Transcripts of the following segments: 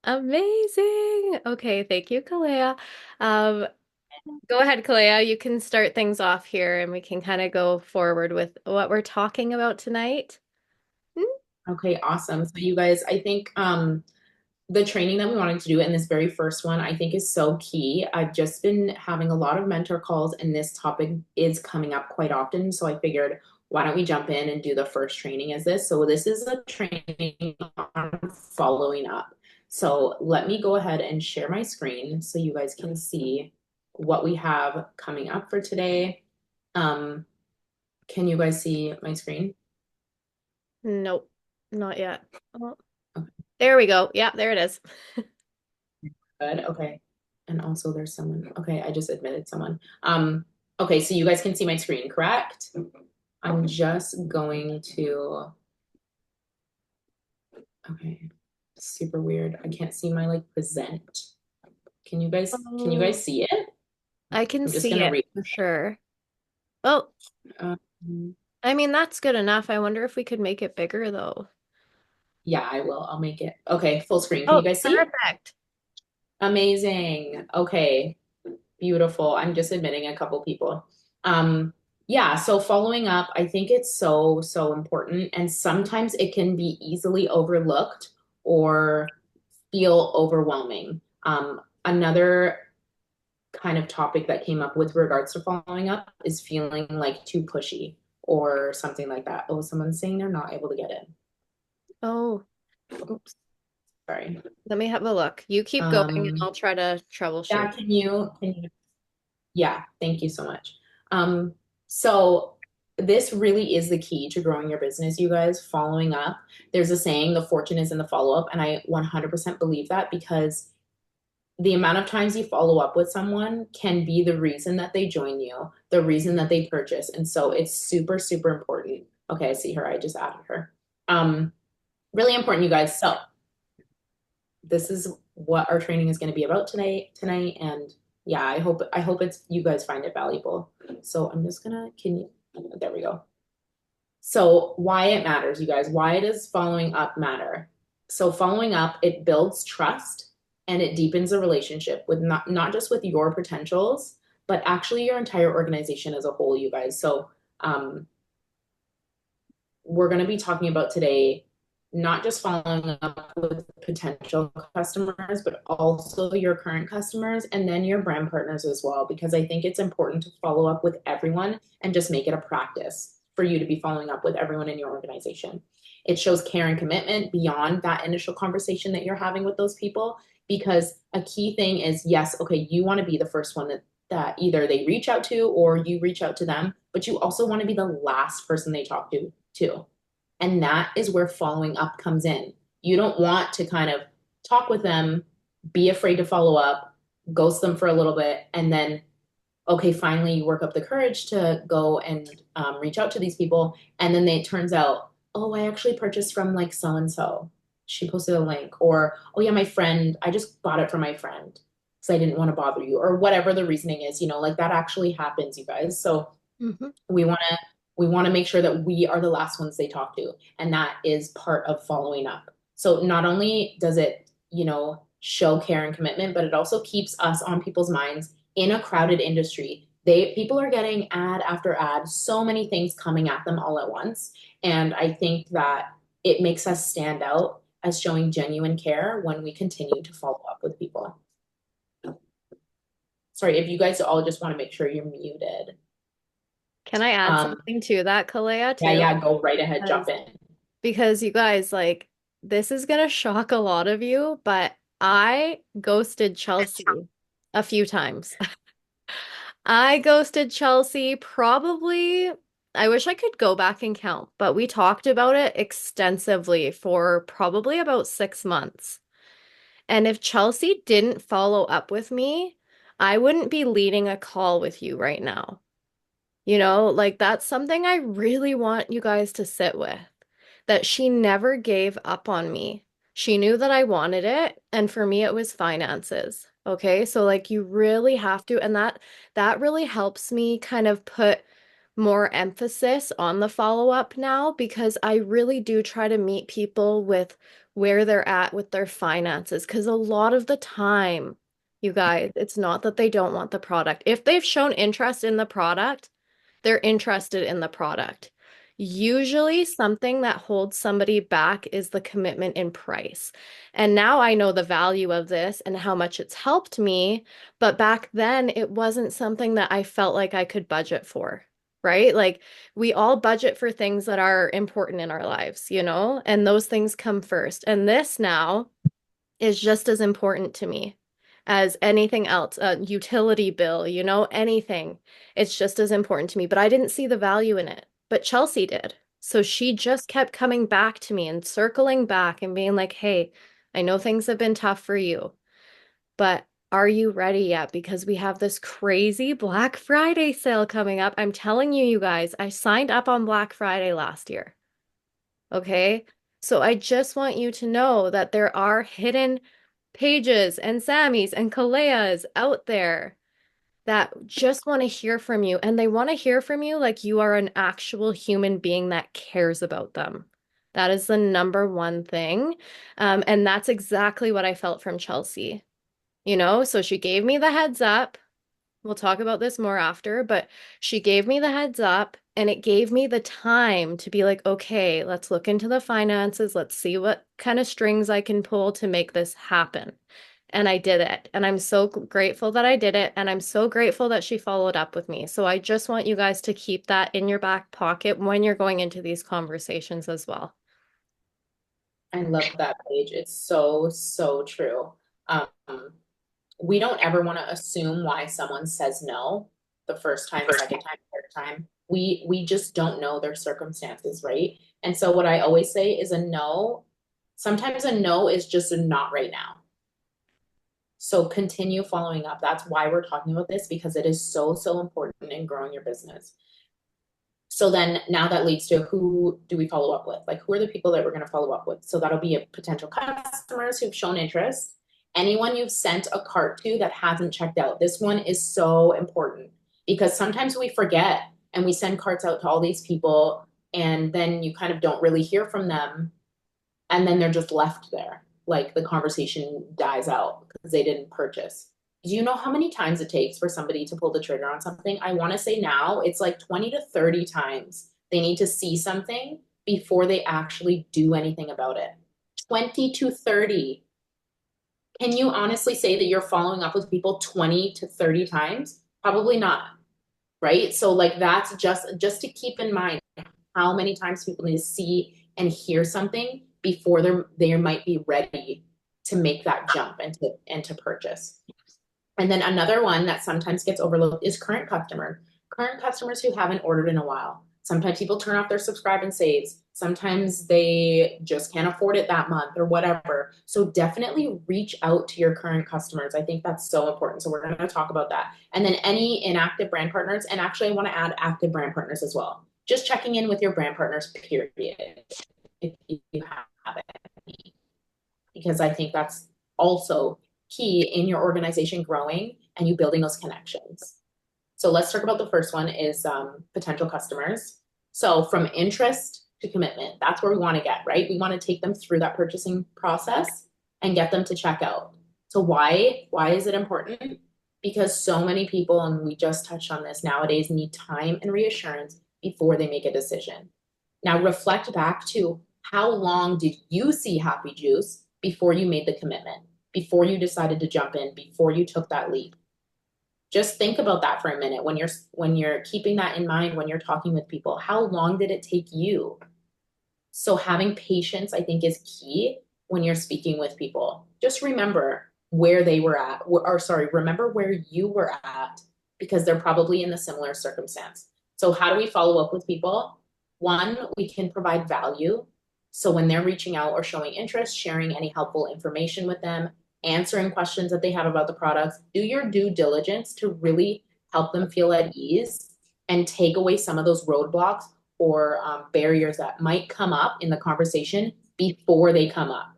Amazing. Okay, thank you, Kolaiah. Um, Go ahead, Kolaiah. You can start things off here and we can kind of go forward with what we're talking about tonight. Hmm? Okay, awesome. So you guys, I think the training that we wanted to do in this very first one, I think is so key. I've just been having a lot of mentor calls and this topic is coming up quite often. So I figured, why don't we jump in and do the first training as this? So this is a training on following up. So let me go ahead and share my screen so you guys can see what we have coming up for today. Um, can you guys see my screen? Nope, not yet. Oh, Okay, there we go. Yeah, there it is. good. Okay. And also there's someone. Okay, I just admitted someone. Okay, so you guys can see my screen, correct? I'm just going to, okay, super weird. I can't see my like present. Can you guys Oh, see it? I can I'm just see gonna it read. for sure. Oh, Um, I mean, that's good enough. I wonder if we could make it bigger though. yeah, I will. I'll make it. Okay, full screen. Can you Oh, guys see? perfect. Amazing. Okay, beautiful. I'm just admitting a couple people. Um, yeah, so following up, I think it's so important. And sometimes it can be easily overlooked or feel overwhelming. Another kind of topic that came up with regards to following up is feeling like too pushy or something like that. Oh, someone's saying they're not able to get in. Oh, oops. Sorry. Let me have a look. You keep going and Um, I'll try to troubleshoot. yeah, can you Yeah, thank you so much. So this really is the key to growing your business, you guys, following up. There's a saying, the fortune is in the follow-up, and I 100% believe that because the amount of times you follow up with someone can be the reason that they join you, the reason that they purchase. And so it's super important. Okay, I see her. I just added her. Um, really important, you guys. So this is what our training is going to be about tonight, and yeah, I hope it's you guys find it valuable. So I'm just gonna can you there we go. So why it matters, you guys, why does following up matter? So following up, it builds trust and it deepens a relationship with not just with your potentials, but actually your entire organization as a whole, you guys. So um we're going to be talking about today not just following up with potential customers, but also your current customers and then your brand partners as well, because I think it's important to follow up with everyone and just make it a practice for you to be following up with everyone in your organization. It shows care and commitment beyond that initial conversation that you're having with those people, because a key thing is yes, okay, you want to be the first one that either they reach out to or you reach out to them, but you also want to be the last person they talk to too. And that is where following up comes in. You don't want to kind of talk with them, be afraid to follow up, ghost them for a little bit, and then, okay, finally you work up the courage to go and reach out to these people. And then it turns out, oh, I actually purchased from like so and so. She posted a link. Or, oh, yeah, my friend, I just bought it from my friend because I didn't want to bother you, or whatever the reasoning is, like that actually happens, you guys. So Hmm. we want to we want to make sure that we are the last ones they talk to, and that is part of following up. So not only does it show care and commitment, but it also keeps us on people's minds in a crowded industry. People are getting ad after ad, so many things coming at them all at once, and I think that it makes us stand out as showing genuine care when we continue to follow up with people. Sorry if you guys all just want to make sure you're muted. Can I add um something to that, Kalea, yeah, too? yeah, go right ahead, jump Because in. because you guys, like, this is gonna shock a lot of you, but I ghosted Chelsea a few times. I ghosted Chelsea probably, I wish I could go back and count, but we talked about it extensively for probably about 6 months. And if Chelsea didn't follow up with me, I wouldn't be leading a call with you right now. Like that's something I really want you guys to sit with, that she never gave up on me. She knew that I wanted it, and for me it was finances. Okay? So like you really have to, and that really helps me kind of put more emphasis on the follow-up now because I really do try to meet people with where they're at with their finances. Because a lot of the time, you guys, it's not that they don't want the product. If they've shown interest in the product, they're interested in the product. Usually, something that holds somebody back is the commitment in price. And now I know the value of this and how much it's helped me. But back then, it wasn't something that I felt like I could budget for, right? Like we all budget for things that are important in our lives, and those things come first. And this now is just as important to me as anything else, a utility bill, anything. It's just as important to me, but I didn't see the value in it. But Chelsea did. So she just kept coming back to me and circling back and being like, hey, I know things have been tough for you, but are you ready yet? Because we have this crazy Black Friday sale coming up. I'm telling you, you guys, I signed up on Black Friday last year. Okay. So I just want you to know that there are hidden Paiges and Sammys and Kolaiahs out there that just want to hear from you. And they want to hear from you like you are an actual human being that cares about them. That is the number one thing. And that's exactly what I felt from Chelsea. So she gave me the heads up. We'll talk about this more after, but she gave me the heads up and it gave me the time to be like, okay, let's look into the finances. Let's see what kind of strings I can pull to make this happen. And I did it. And I'm so grateful that I did it. And I'm so grateful that she followed up with me. So I just want you guys to keep that in your back pocket when you're going into these conversations as well. I love that, Paige. It's so, so true. Um, we don't ever want to assume why someone says no the first time, second time, third time. We just don't know their circumstances, right? And so what I always say is a no. Sometimes a no is just a not right now. So continue following up. That's why we're talking about this because it is so, so important in growing your business. So then now that leads to who do we follow up with? Like who are the people that we're going to follow up with? So that'll be a potential customers who've shown interest, anyone you've sent a cart to that hasn't checked out. This one is so important because sometimes we forget and we send carts out to all these people and then you kind of don't really hear from them and then they're just left there. Like the conversation dies out because they didn't purchase. Do you know how many times it takes for somebody to pull the trigger on something? I want to say now it's like 20 to 30 times they need to see something before they actually do anything about it. 20 to 30. Can you honestly say that you're following up with people 20 to 30 times? Probably not, right? So like that's just to keep in mind how many times people need to see and hear something before they might be ready to make that jump and to purchase. And then another one that sometimes gets overlooked is current customers who haven't ordered in a while. Sometimes people turn off their subscribe and saves. Sometimes they just can't afford it that month or whatever. So definitely reach out to your current customers. I think that's so important. So we're going to talk about that. And then any inactive brand partners. And actually, I want to add active brand partners as well. Just checking in with your brand partners, period, if you have any. Because I think that's also key in your organization growing and you building those connections. So let's talk about the first one is potential customers. So from interest to commitment, that's where we want to get, right? We want to take them through that purchasing process and get them to check out. So why is it important? Because so many people, and we just touched on this nowadays, need time and reassurance before they make a decision. Now reflect back to how long did you see Happy Juice before you made the commitment, before you decided to jump in, before you took that leap? Just think about that for a minute when you're keeping that in mind when you're talking with people. How long did it take you? So having patience, I think, is key when you're speaking with people. Just remember where they were at, or sorry, remember where you were at because they're probably in a similar circumstance. So how do we follow up with people? One, we can provide value. So when they're reaching out or showing interest, sharing any helpful information with them, answering questions that they have about the products, do your due diligence to really help them feel at ease and take away some of those roadblocks or barriers that might come up in the conversation before they come up.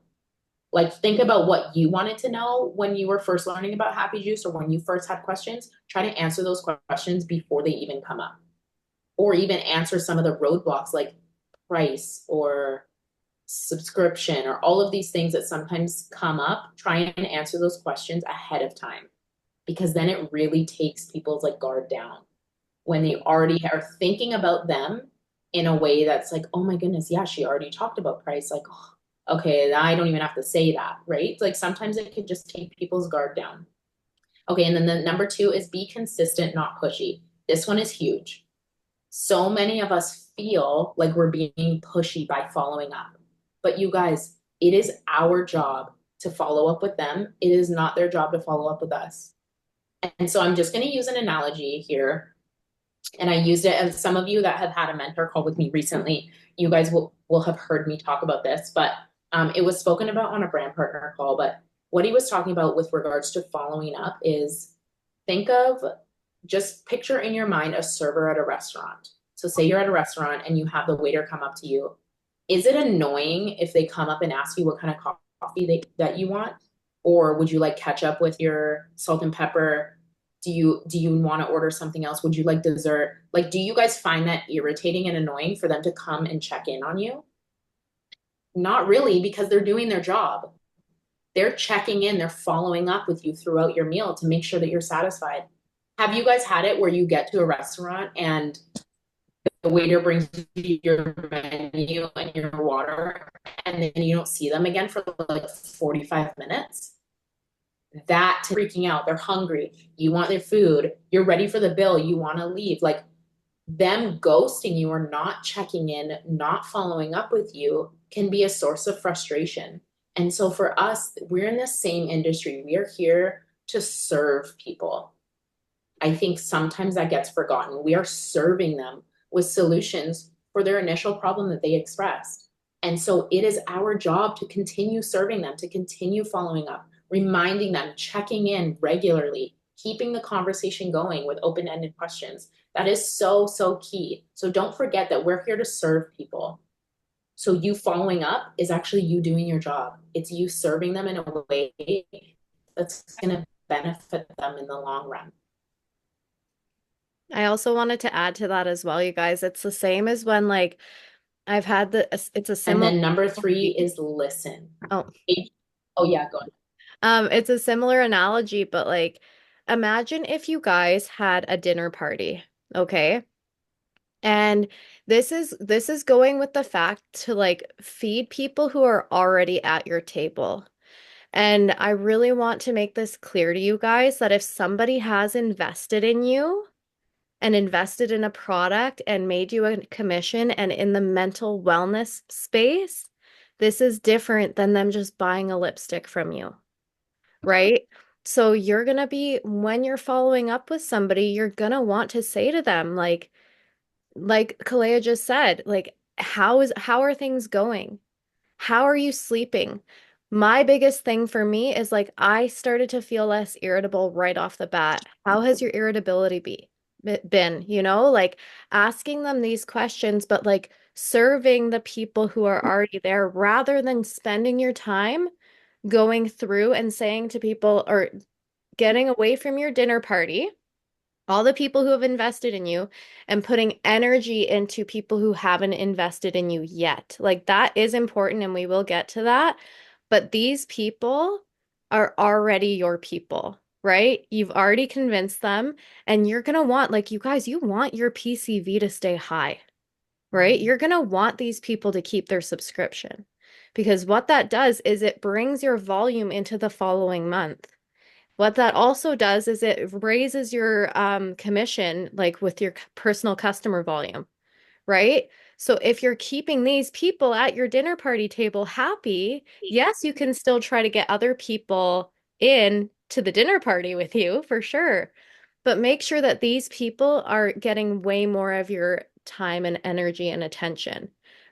Like think about what you wanted to know when you were first learning about Happy Juice or when you first had questions. Try to answer those questions before they even come up, or even answer some of the roadblocks like price or subscription, or all of these things that sometimes come up, try and answer those questions ahead of time, because then it really takes people's like guard down when they already are thinking about them in a way that's like, oh my goodness, yeah, she already talked about price. Like, oh, okay, I don't even have to say that, right? Like sometimes it could just take people's guard down. Okay, and then the number two is be consistent, not pushy. This one is huge. So many of us feel like we're being pushy by following up. But you guys, it is our job to follow up with them. It is not their job to follow up with us. And so I'm just going to use an analogy here. And I used it as some of you that have had a mentor call with me recently, you guys will have heard me talk about this, but it was spoken about on a brand partner call. But what he was talking about with regards to following up is think of, just picture in your mind a server at a restaurant. So say you're at a restaurant and you have the waiter come up to you. Is it annoying if they come up and ask you what kind of coffee that you want? Or would you like ketchup with your salt and pepper? Do you want to order something else? Would you like dessert? Like, do you guys find that irritating and annoying for them to come and check in on you? Not really, because they're doing their job. They're checking in, they're following up with you throughout your meal to make sure that you're satisfied. Have you guys had it where you get to a restaurant and the waiter brings you your menu and your water, and then you don't see them again for like 45 minutes? That freaking out. They're hungry. You want their food. You're ready for the bill. You want to leave. Like them ghosting you or not checking in, not following up with you can be a source of frustration. And so for us, we're in the same industry. We are here to serve people. I think sometimes that gets forgotten. We are serving them with solutions for their initial problem that they expressed. And so it is our job to continue serving them, to continue following up, reminding them, checking in regularly, keeping the conversation going with open ended questions. That is so, so key. So don't forget that we're here to serve people. So you following up is actually you doing your job. It's you serving them in a way that's going to benefit them in the long run. I also wanted to add to that as well, you guys. It's the same as when like I've had it's a And similar then number three analogy. is listen. Oh, Oh yeah, go ahead. it's a similar analogy, but like imagine if you guys had a dinner party, okay? And this is going with the fact to like feed people who are already at your table. And I really want to make this clear to you guys that if somebody has invested in you and invested in a product and made you a commission and in the mental wellness space, this is different than them just buying a lipstick from you, right? So you're gonna be, when you're following up with somebody, you're gonna want to say to them, like Kolaiah just said, like, how are things going? How are you sleeping? My biggest thing for me is like I started to feel less irritable right off the bat. How has your irritability been? Like asking them these questions, but like serving the people who are already there rather than spending your time going through and saying to people or getting away from your dinner party, all the people who have invested in you, and putting energy into people who haven't invested in you yet. Like that is important, and we will get to that. But these people are already your people, right? You've already convinced them, and you're going to want, like, you guys, you want your PCV to stay high, right? You're going to want these people to keep their subscription because what that does is it brings your volume into the following month. What that also does is it raises your commission, like with your personal customer volume, right? So if you're keeping these people at your dinner party table happy, yes, you can still try to get other people in to the dinner party with you for sure. But make sure that these people are getting way more of your time and energy and attention,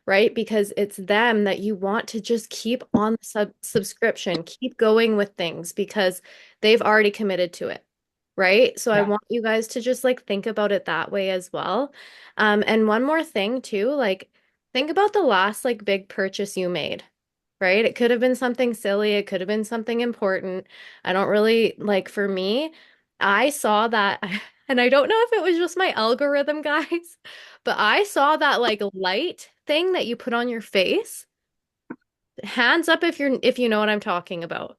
right? Because it's them that you want to just keep on the subscription, keep going with things because they've already committed to it, right? So I Yeah. want you guys to just like think about it that way as well. And one more thing too, like think about the last like big purchase you made, right? It could have been something silly, it could have been something important. I don't really like for me, I saw that and I don't know if it was just my algorithm, guys, but I saw that like light thing that you put on your face. Hands up if you know what I'm talking about.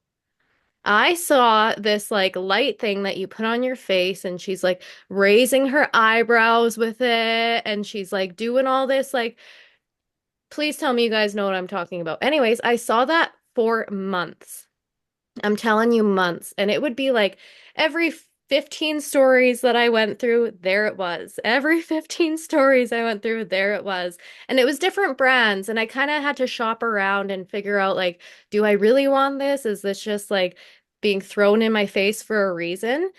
I saw this like light thing that you put on your face, and she's like raising her eyebrows with it, and she's like doing all this like, please tell me you guys know what I'm talking about. Anyways, I saw that for months. I'm telling you, months. And it would be like every 15 stories that I went through, there it was. Every 15 stories I went through, there it was. And it was different brands. And I kind of had to shop around and figure out like, do I really want this? Is this just like being thrown in my face for a reason?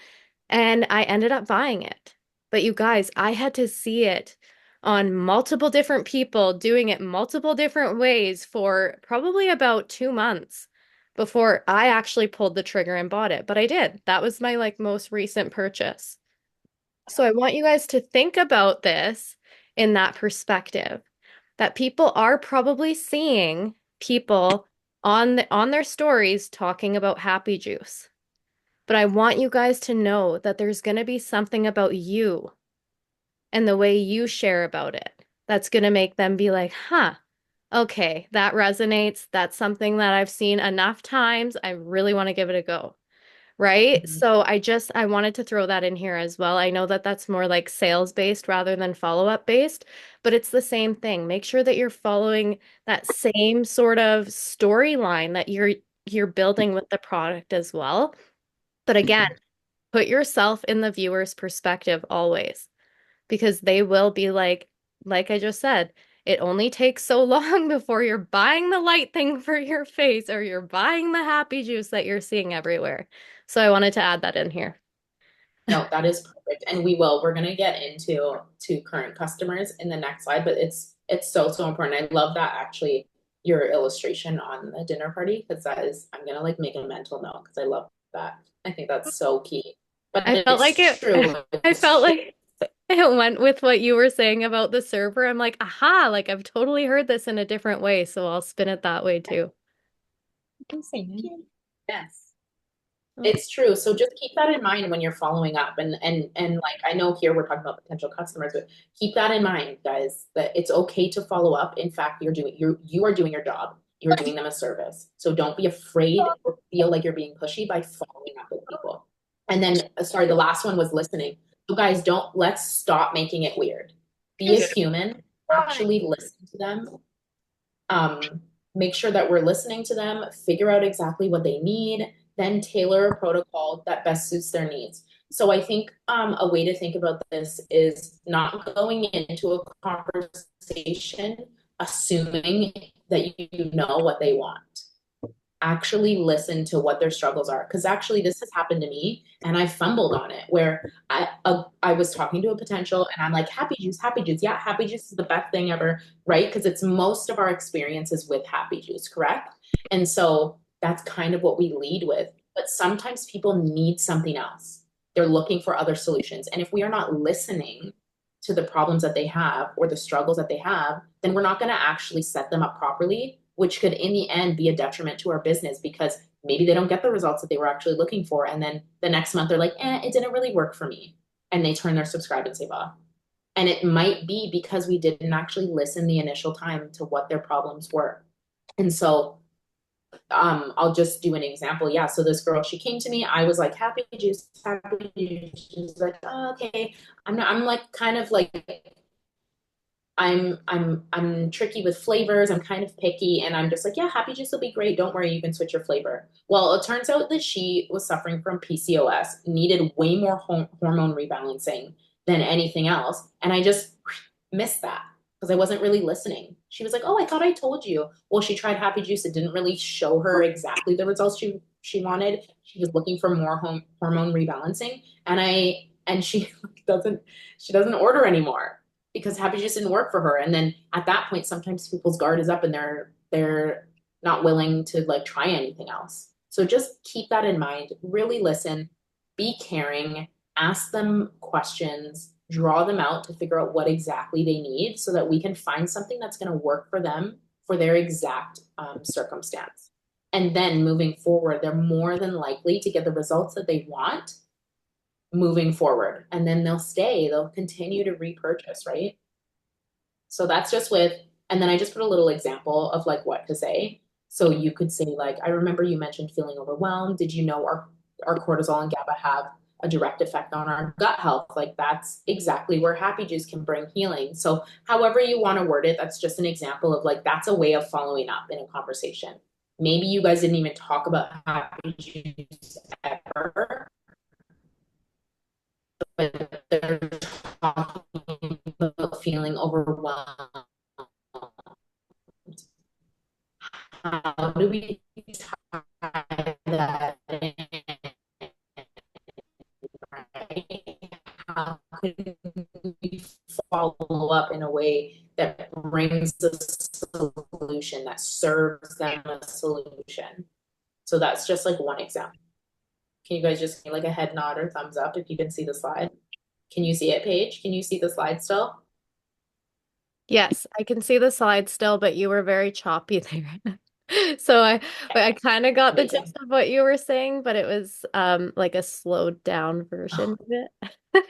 And I ended up buying it. But you guys, I had to see it on multiple different people doing it multiple different ways for probably about 2 months before I actually pulled the trigger and bought it. But I did. That was my like most recent purchase. So I want you guys to think about this in that perspective, that people are probably seeing people on their stories talking about happy juice. But I want you guys to know that there's going to be something about you and the way you share about it that's going to make them be like, huh, okay, that resonates. That's something that I've seen enough times. I really want to give it a go. Right? Mhm. So I wanted to throw that in here as well. I know that that's more like sales based rather than follow-up based, but it's the same thing. Make sure that you're following that same sort of storyline that you're building with the product as well. But again, put yourself in the viewer's perspective always, because they will be like I just said, it only takes so long before you're buying the light thing for your face or you're buying the happy juice that you're seeing everywhere. So I wanted to add that in here. No, that is perfect. And we will. We're gonna get into to current customers in the next slide, but it's so so important. I love that actually your illustration on the dinner party because that is I'm gonna like make a mental note because I love that. I think that's so key. But I felt like it's it, true. I It's felt true. like it went with what you were saying about the server. I'm like, aha, like I've totally heard this in a different way, so I'll spin it that way too. Yes. Okay. It's true. So just keep that in mind when you're following up. And like I know here we're talking about potential customers, but keep that in mind, guys, that it's okay to follow up. In fact, you are doing your job. You're doing them a service. So don't be afraid or feel like you're being pushy by following up with people. And then sorry, the last one was listening. So guys, don't let's stop making it weird. Be a human, actually listen to them. Um, Make sure that we're listening to them, figure out exactly what they need, then tailor a protocol that best suits their needs. So I think a way to think about this is not going into a conversation assuming that you know what they want, actually listen to what their struggles are. Because actually, this has happened to me, and I fumbled on it. Where I was talking to a potential, and I'm like, happy juice, yeah, happy juice is the best thing ever, right? Because it's most of our experiences with happy juice, correct? And so that's kind of what we lead with. But sometimes people need something else. They're looking for other solutions, and if we are not listening to the problems that they have or the struggles that they have, then we're not going to actually set them up properly, which could in the end be a detriment to our business because maybe they don't get the results that they were actually looking for. And then the next month they're like, it didn't really work for me. And they turn their subscribe and save off. And it might be because we didn't actually listen the initial time to what their problems were. And so I'll just do an example. Yeah. So this girl, she came to me. I was like, happy juice, happy juice. She's like, oh, okay. I'm like kind of like I'm tricky with flavors. I'm kind of picky, and I'm just like, yeah, happy juice will be great. Don't worry, you can switch your flavor. Well, it turns out that she was suffering from PCOS, needed way more hormone rebalancing than anything else, and I just missed that because I wasn't really listening. She was like, "Oh, I thought I told you." Well, she tried happy juice. It didn't really show her exactly the results she wanted. She was looking for more hormone rebalancing, and she doesn't she doesn't order anymore because happy juice didn't work for her. And then at that point, sometimes people's guard is up and they're not willing to like try anything else. So just keep that in mind. Really listen, be caring, ask them questions, draw them out to figure out what exactly they need so that we can find something that's going to work for them for their exact circumstance. And then moving forward, they're more than likely to get the results that they want moving forward. And then they'll continue to repurchase, right? So that's just with, and then I just put a little example of like what to say. So you could say, like, I remember you mentioned feeling overwhelmed. Did you know our cortisol and GABA have a direct effect on our gut health? Like, that's exactly where happy juice can bring healing. So, however you want to word it, that's just an example of like, that's a way of following up in a conversation. Maybe you guys didn't even talk about happy juice ever, but they're talking about feeling overwhelmed. How do we tie that in, right? How can we follow up in a way that brings a solution, that serves them a solution? So that's just like one example. Can you guys just give like a head nod or thumbs up if you can see the slide? Can you see it, Paige? Can you see the slide still? Yes, I can see the slide still, but you were very choppy there. So I kind of got the Amazing. gist of what you were saying, but it was like a slowed down version Oh, of it.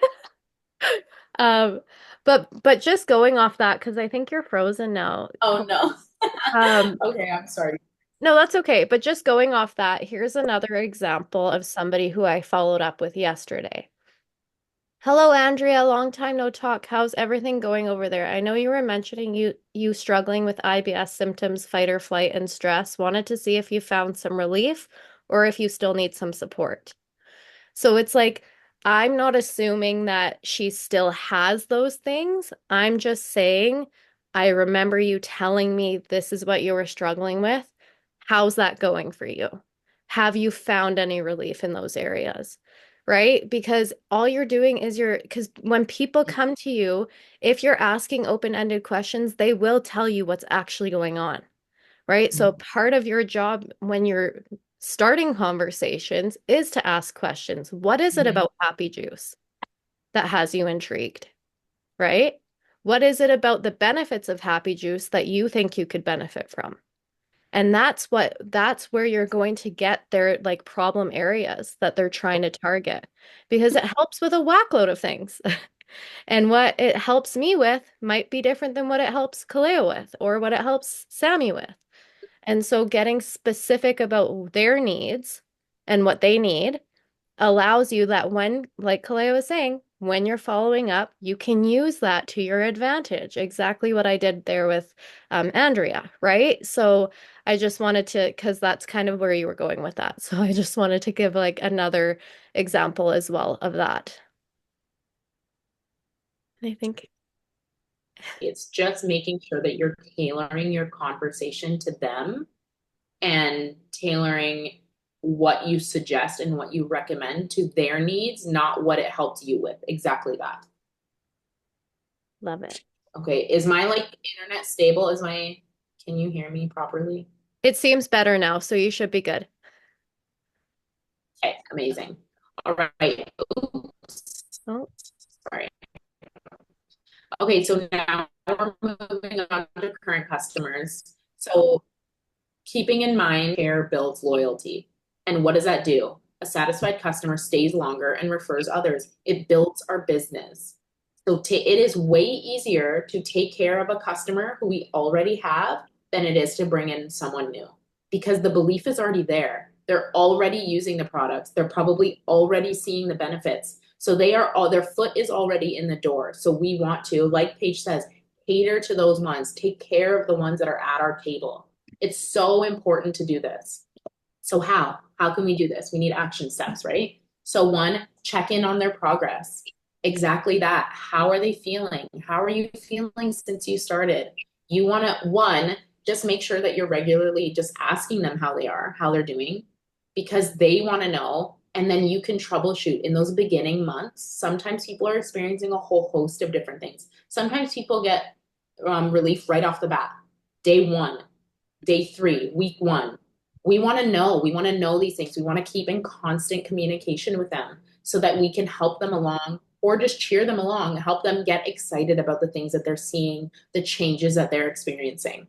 Um, but just going off that, because I think you're frozen now. oh no. Um, Okay, I'm sorry. no, that's okay. But just going off that, here's another example of somebody who I followed up with yesterday. Hello, Andrea. Long time no talk. How's everything going over there? I know you were mentioning you struggling with IBS symptoms, fight or flight, and stress. Wanted to see if you found some relief or if you still need some support. So it's like, I'm not assuming that she still has those things. I'm just saying, I remember you telling me this is what you were struggling with. How's that going for you? Have you found any relief in those areas? Right? Because all you're doing is because when people come to you, if you're asking open-ended questions, they will tell you what's actually going on, right? So part of your job when you're starting conversations is to ask questions. What is it Mhm. about happy juice that has you intrigued, right? What is it about the benefits of happy juice that you think you could benefit from? And that's where you're going to get their like problem areas that they're trying to target because it helps with a whackload of things. And what it helps me with might be different than what it helps Kaleo with or what it helps Sammy with. And so getting specific about their needs and what they need allows you that when, like Kalea was saying, when you're following up, you can use that to your advantage. Exactly what I did there with Andrea, right? So I just wanted to, because that's kind of where you were going with that. So I just wanted to give like another example as well of that. I think, It's just making sure that you're tailoring your conversation to them and tailoring what you suggest and what you recommend to their needs, not what it helped you with. Exactly that. love it. Okay. Is my like internet stable? Can you hear me properly? It seems better now, so you should be good. Okay. Amazing. All right. Oops. Oh, Sorry. Okay. So now we're moving on to current customers. So keeping in mind care builds loyalty. And what does that do? A satisfied customer stays longer and refers others. It builds our business. So it is way easier to take care of a customer who we already have than it is to bring in someone new because the belief is already there. They're already using the products. They're probably already seeing the benefits. So their foot is already in the door. So we want to, like Paige says, cater to those ones, take care of the ones that are at our table. It's so important to do this. So how? How can we do this? We need action steps, right? So one, check in on their progress. Exactly that. How are they feeling? How are you feeling since you started? You want to, one, just make sure that you're regularly just asking them how they are, how they're doing, because they want to know. And then you can troubleshoot in those beginning months. Sometimes people are experiencing a whole host of different things. Sometimes people get relief right off the bat, day one, day three, week one. We want to know these things. We want to keep in constant communication with them so that we can help them along or just cheer them along, help them get excited about the things that they're seeing, the changes that they're experiencing.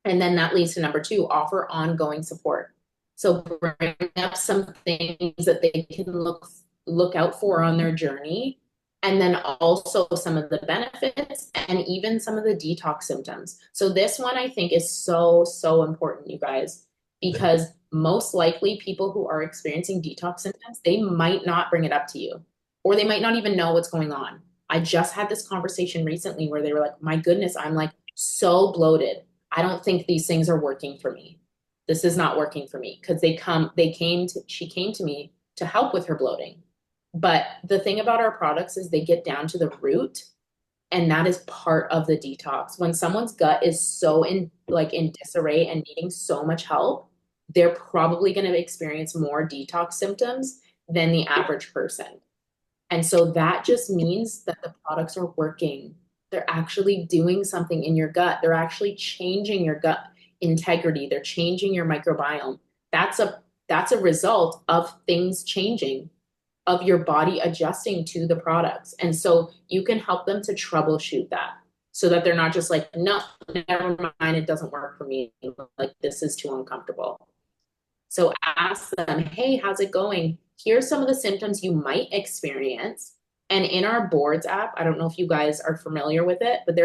And then that leads to number two, offer ongoing support. So bring up some things that they can look out for on their journey and then also some of the benefits and even some of the detox symptoms. So this one I think is so, so important, you guys, because most likely people who are experiencing detox symptoms, they might not bring it up to you, or they might not even know what's going on. I just had this conversation recently where they were like, my goodness, I'm like so bloated. I don't think these things are working for me. This is not working for me because she came to me to help with her bloating. But the thing about our products is they get down to the root, and that is part of the detox. When someone's gut is so in disarray and needing so much help, they're probably going to experience more detox symptoms than the average person. And so that just means that the products are working. They're actually doing something in your gut. They're actually changing your gut integrity. They're changing your microbiome. That's a result of things changing, of your body adjusting to the products. And so you can help them to troubleshoot that so that they're not just like, no, never mind, it doesn't work for me. Like, this is too uncomfortable. So ask them, hey, how's it going? Here's some of the symptoms you might experience. And in our boards app, I don't know if you guys are familiar with it, but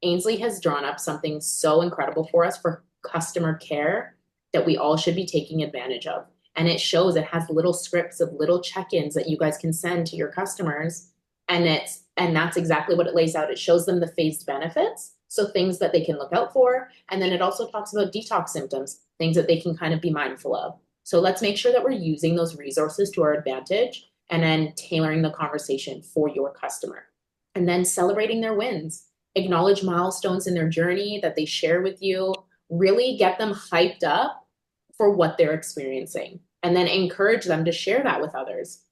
Ainsley has drawn up something so incredible for us for customer care that we all should be taking advantage of. And it has little scripts of little check-ins that you guys can send to your customers. And that's exactly what it lays out. It shows them the phased benefits, so things that they can look out for. And then it also talks about detox symptoms, things that they can kind of be mindful of. So let's make sure that we're using those resources to our advantage and then tailoring the conversation for your customer. And then celebrating their wins, acknowledge milestones in their journey that they share with you, really get them hyped up for what they're experiencing, and then encourage them to share that with others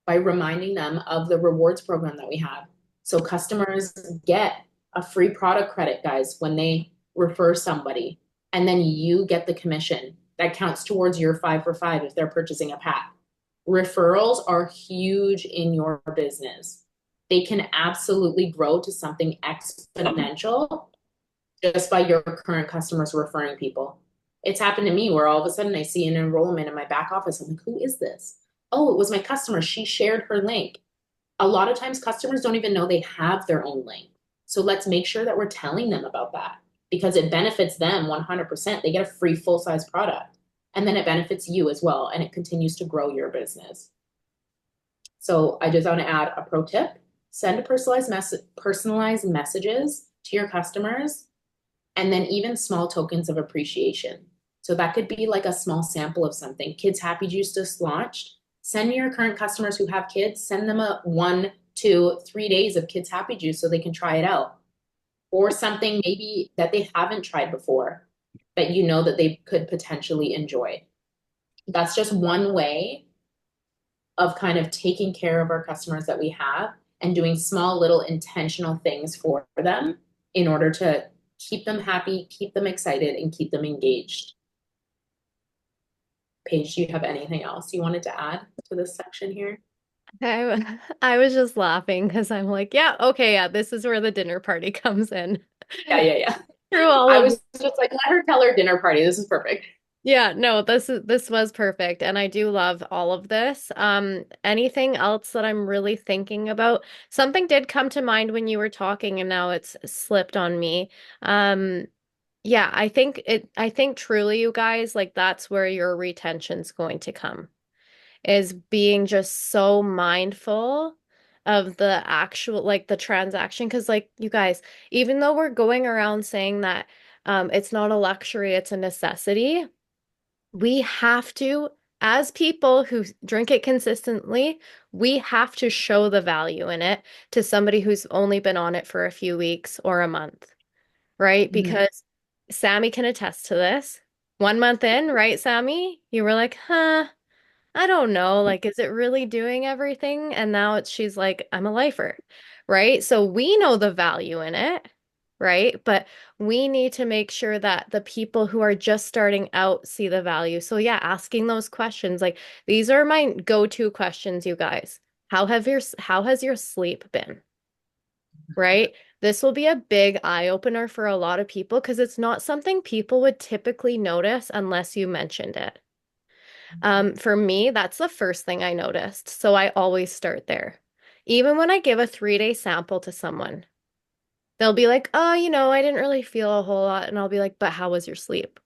by reminding them of the rewards program that we have. So customers get a free product credit, guys, when they refer somebody, and then you get the commission that counts towards your 5 for 5 if they're purchasing a pack. Referrals are huge in your business. They can absolutely grow to something exponential just by your current customers referring people. It's happened to me where all of a sudden I see an enrollment in my back office. I'm like, who is this? Oh, it was my customer. She shared her link. A lot of times customers don't even know they have their own link. So let's make sure that we're telling them about that because it benefits them 100%. They get a free full-size product. And then it benefits you as well, and it continues to grow your business. So I just want to add a pro tip. Send personalized messages to your customers, and then even small tokens of appreciation. So that could be like a small sample of something. Kids Happy Juice just launched. Send your current customers who have kids, send them a 1, 2, 3 days of Kids Happy Juice so they can try it out. Or something maybe that they haven't tried before that you know that they could potentially enjoy. That's just one way of kind of taking care of our customers that we have and doing small little intentional things for them in order to keep them happy, keep them excited, and keep them engaged. Paige, do you have anything else you wanted to add to this section here? I was just laughing because I'm like, yeah, okay, yeah, this is where the dinner party comes in. Yeah, yeah, yeah. Through all I of was just like, let her tell her dinner party. This is perfect. Yeah, no, this was perfect and I do love all of this. Anything else that I'm really thinking about? Something did come to mind when you were talking and now it's slipped on me. Um, yeah, I think truly you guys like that's where your retention's going to come is being just so mindful of the actual like the transaction because like you guys, even though we're going around saying that it's not a luxury, it's a necessity. We have to, as people who drink it consistently, we have to show the value in it to somebody who's only been on it for a few weeks or a month, right? Mhm. Because Sammy can attest to this. 1 month in, right, Sammy? You were like, huh, I don't know. Like, is it really doing everything? And now she's like, I'm a lifer, right? So we know the value in it, right? But we need to make sure that the people who are just starting out see the value. So yeah, asking those questions, like these are my go-to questions, you guys. How has your sleep been? Right? This will be a big eye opener for a lot of people because it's not something people would typically notice unless you mentioned it. For me, that's the first thing I noticed. So I always start there. Even when I give a 3-day sample to someone, they'll be like, oh, I didn't really feel a whole lot. And I'll be like, but how was your sleep?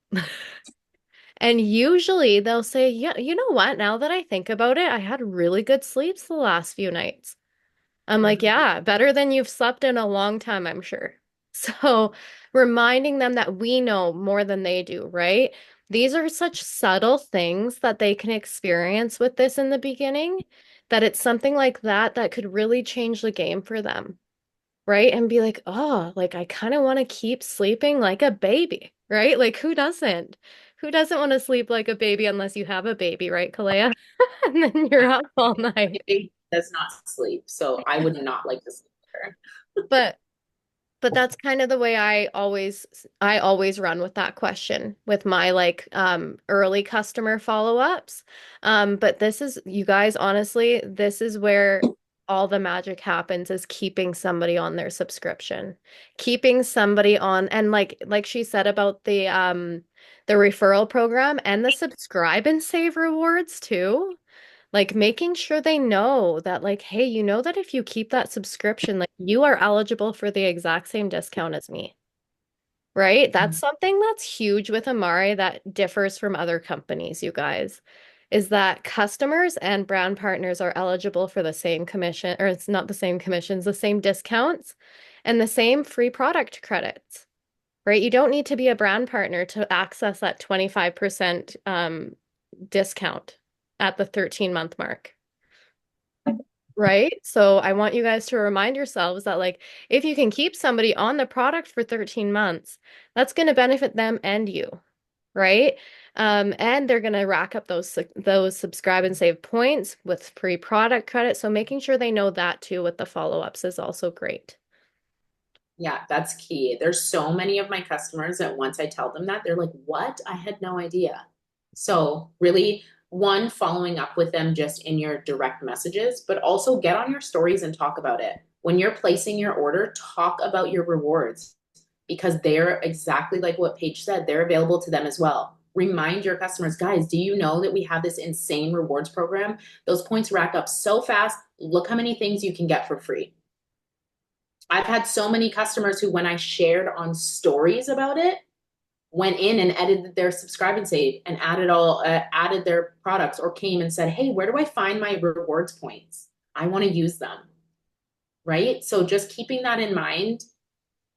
And usually they'll say, yeah, you know what? Now that I think about it, I had really good sleeps the last few nights. I'm like, Mhm. yeah, better than you've slept in a long time, I'm sure. So reminding them that we know more than they do, right? These are such subtle things that they can experience with this in the beginning, that it's something like that that could really change the game for them, right? And be like, oh, like I kind of want to keep sleeping like a baby, right? Like who doesn't? Who doesn't want to sleep like a baby unless you have a baby, right, Kalea? And then you're up all My night. baby does not sleep, so I would not like to sleep with her. But that's kind of the way I always run with that question with my like early customer follow-ups. But this is, you guys, honestly, this is where all the magic happens, is keeping somebody on their subscription. Keeping somebody on, and like she said about the referral program and the subscribe and save rewards too. Like making sure they know that, like, hey, you know that if you keep that subscription, like you are eligible for the exact same discount as me, right? That's something that's huge with Amare that differs from other companies, you guys, is that customers and brand partners are eligible for the same commission, or it's not the same commissions, the same discounts and the same free product credits, right? You don't need to be a brand partner to access that 25% discount at the 13-month mark. Right? So I want you guys to remind yourselves that, like, if you can keep somebody on the product for 13 months, that's going to benefit them and you, right? And they're going to rack up those subscribe and save points with free product credit. So making sure they know that too with the follow-ups is also great. Yeah, that's key. There's so many of my customers that once I tell them that, they're like, what? I had no idea. So, really, one, following up with them just in your direct messages, but also get on your stories and talk about it. When you're placing your order, talk about your rewards because they're exactly like what Paige said, they're available to them as well. Remind your customers, guys, do you know that we have this insane rewards program? Those points rack up so fast. Look how many things you can get for free. I've had so many customers who, when I shared on stories about it, went in and edited their subscribe and save and added their products, or came and said, "Hey, where do I find my rewards points? I want to use them." Right? So just keeping that in mind,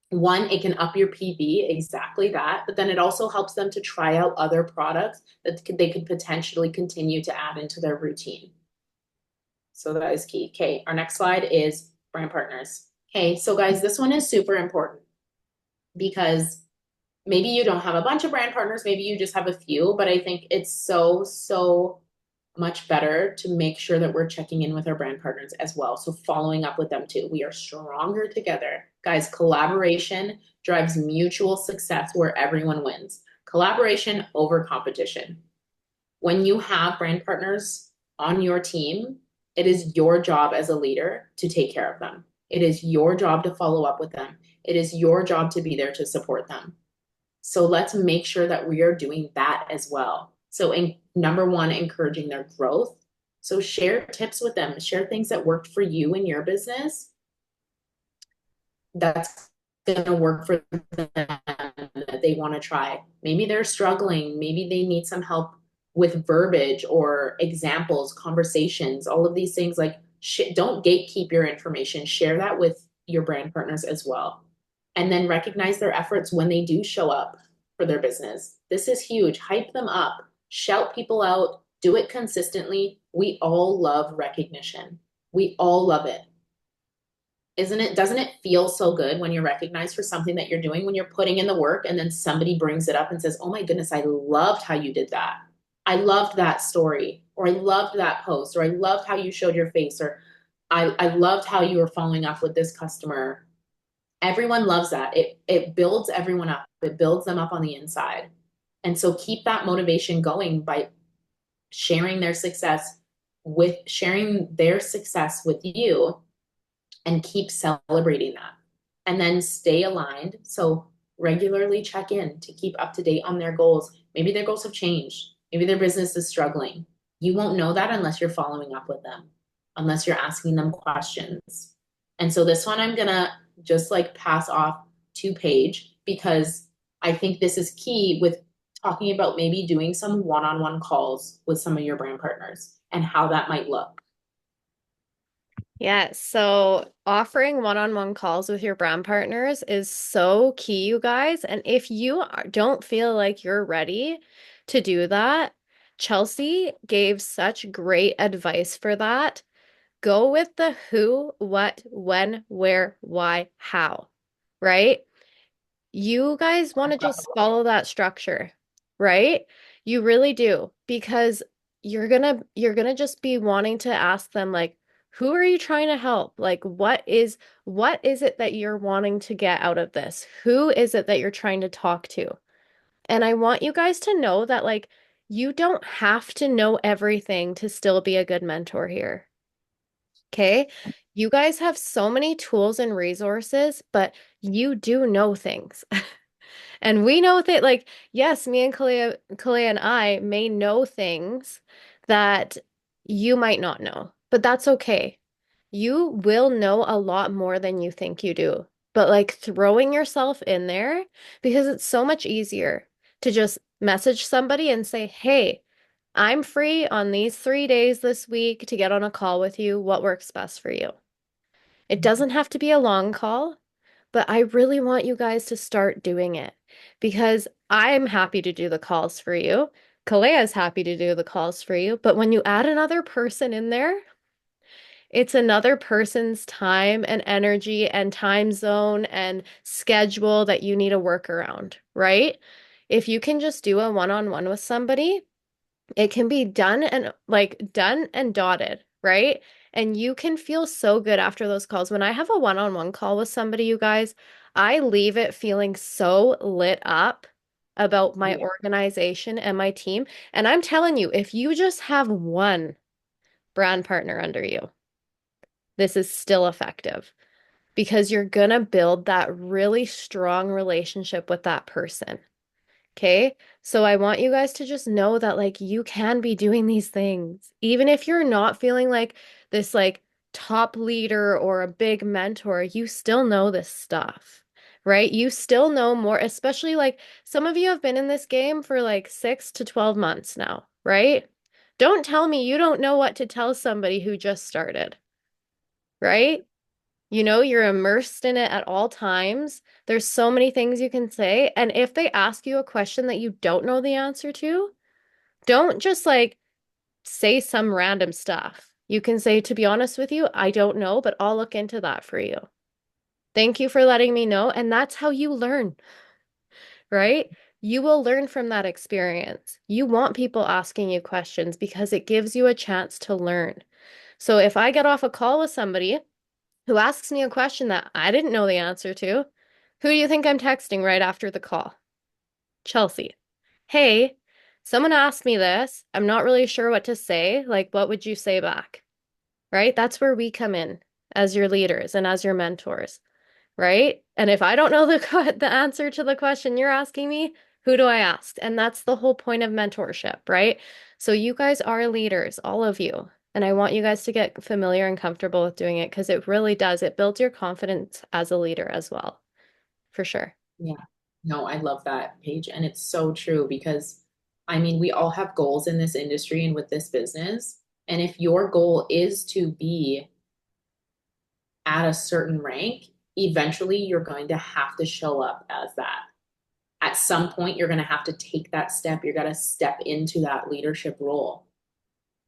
one, it can up your PV, exactly that, but then it also helps them to try out other products that they could potentially continue to add into their routine. So that is key. Okay, our next slide is brand partners. Okay, so guys, this one is super important because maybe you don't have a bunch of brand partners, maybe you just have a few, but I think it's so much better to make sure that we're checking in with our brand partners as well. So following up with them too. We are stronger together. Guys, collaboration drives mutual success where everyone wins. Collaboration over competition. When you have brand partners on your team, it is your job as a leader to take care of them. It is your job to follow up with them. It is your job to be there to support them. So let's make sure that we are doing that as well. So, number one, encouraging their growth. So, share tips with them, share things that worked for you in your business that's going to work for them that they want to try. Maybe they're struggling, maybe they need some help with verbiage or examples, conversations, all of these things. Like, don't gatekeep your information, share that with your brand partners as well. And then recognize their efforts when they do show up for their business. This is huge. Hype them up, shout people out, do it consistently. We all love recognition. We all love it. Isn't it? Doesn't it feel so good when you're recognized for something that you're doing, when you're putting in the work and then somebody brings it up and says, "Oh my goodness, I loved how you did that. I loved that story," or "I loved that post," or "I loved how you showed your face," or I loved how you were following up with this customer." Everyone loves that. It builds everyone up. It builds them up on the inside. And so keep that motivation going by sharing their success with you, and keep celebrating that. And then stay aligned. So regularly check in to keep up to date on their goals. Maybe their goals have changed. Maybe their business is struggling. You won't know that unless you're following up with them. unless you're asking them questions. And so this one I'm gonna just like pass off to Paige because I think this is key with talking about maybe doing some one-on-one calls with some of your brand partners and how that might look. Yeah, so offering one-on-one calls with your brand partners is so key, you guys. And if you don't feel like you're ready to do that, Chelsea gave such great advice for that. Go with the who, what, when, where, why, how, right? You guys want to just follow that structure, right? You really do because you're gonna just be wanting to ask them like, who are you trying to help? Like what is it that you're wanting to get out of this? Who is it that you're trying to talk to? And I want you guys to know that like you don't have to know everything to still be a good mentor here. Okay? You guys have so many tools and resources, but you do know things. And we know that, like, yes, me and Kalea and I may know things that you might not know, but that's okay. You will know a lot more than you think you do. But like throwing yourself in there because it's so much easier to just message somebody and say, hey, I'm free on these 3 days this week to get on a call with you. What works best for you? It doesn't have to be a long call. But I really want you guys to start doing it because I'm happy to do the calls for you. Kalea is happy to do the calls for you. But when you add another person in there, it's another person's time and energy and time zone and schedule that you need to work around, right? If you can just do a one-on-one with somebody, it can be done and like done and dotted, right? And you can feel so good after those calls. When I have a one-on-one call with somebody, you guys, I leave it feeling so lit up about my Yeah. organization and my team. And I'm telling you, if you just have one brand partner under you, this is still effective because you're gonna build that really strong relationship with that person. Okay. So I want you guys to just know that like you can be doing these things, even if you're not feeling like this like top leader or a big mentor, you still know this stuff, right? You still know more, especially like some of you have been in this game for like 6 to 12 months now, right? Don't tell me you don't know what to tell somebody who just started, right? You know, you're immersed in it at all times. There's so many things you can say. And if they ask you a question that you don't know the answer to, don't just like say some random stuff. You can say, to be honest with you, I don't know, but I'll look into that for you. Thank you for letting me know. And that's how you learn, right? You will learn from that experience. You want people asking you questions because it gives you a chance to learn. So if I get off a call with somebody who asks me a question that I didn't know the answer to, who do you think I'm texting right after the call? Chelsea. Hey, someone asked me this. I'm not really sure what to say. Like, what would you say back? Right? That's where we come in as your leaders and as your mentors, right? And if I don't know the answer to the question you're asking me, who do I ask? And that's the whole point of mentorship, right? So you guys are leaders, all of you. And I want you guys to get familiar and comfortable with doing it because it really does. It builds your confidence as a leader as well, for sure. Yeah. No, I love that, Paige. And it's so true because I mean, we all have goals in this industry and with this business. And if your goal is to be at a certain rank, eventually you're going to have to show up as that. At some point, you're going to have to take that step. You're going to step into that leadership role.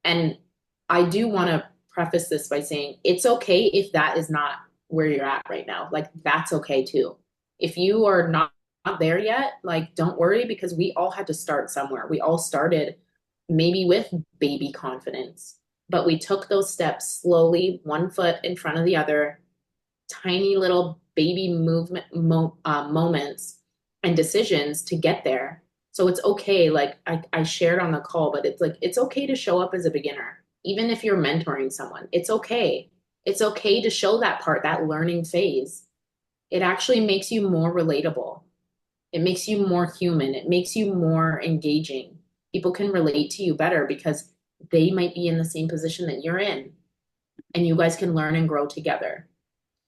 And I do want to preface this by saying it's okay if that is not where you're at right now. Like, that's okay too. If you are not there yet, like, don't worry because we all had to start somewhere. We all started maybe with baby confidence, but we took those steps slowly, one foot in front of the other, tiny little baby moments and decisions to get there. So it's okay. Like I shared on the call, but it's like, it's okay to show up as a beginner. Even if you're mentoring someone, it's okay. It's okay to show that part, that learning phase. It actually makes you more relatable. It makes you more human. It makes you more engaging. People can relate to you better because they might be in the same position that you're in. and you guys can learn and grow together.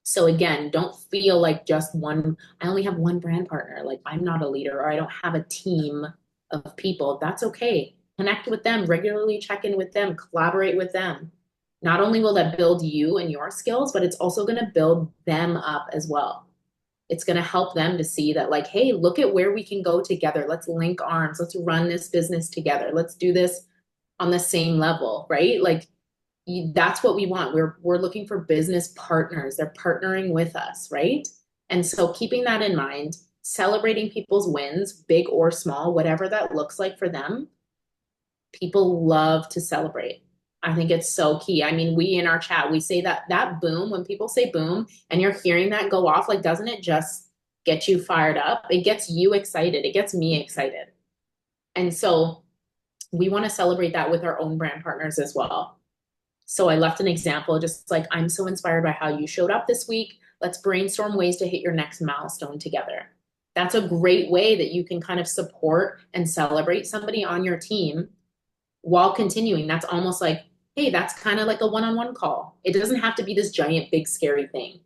So again, don't feel like just one, I only have one brand partner. Like I'm not a leader or I don't have a team of people. That's okay. Connect with them, regularly check in with them, collaborate with them. Not only will that build you and your skills, but it's also going to build them up as well. It's going to help them to see that, like, hey, look at where we can go together. Let's link arms. Let's run this business together. Let's do this on the same level, right? Like, that's what we want. We're looking for business partners. They're partnering with us, right? And so keeping that in mind, celebrating people's wins, big or small, whatever that looks like for them, people love to celebrate. I think it's so key. I mean, we in our chat, we say that boom, when people say boom and you're hearing that go off, like, doesn't it just get you fired up? It gets you excited. It gets me excited. And so we want to celebrate that with our own brand partners as well. So I left an example, just like, I'm so inspired by how you showed up this week. Let's brainstorm ways to hit your next milestone together. That's a great way that you can kind of support and celebrate somebody on your team while continuing. That's almost like, hey, that's kind of like a one-on-one call. It doesn't have to be this giant, big, scary thing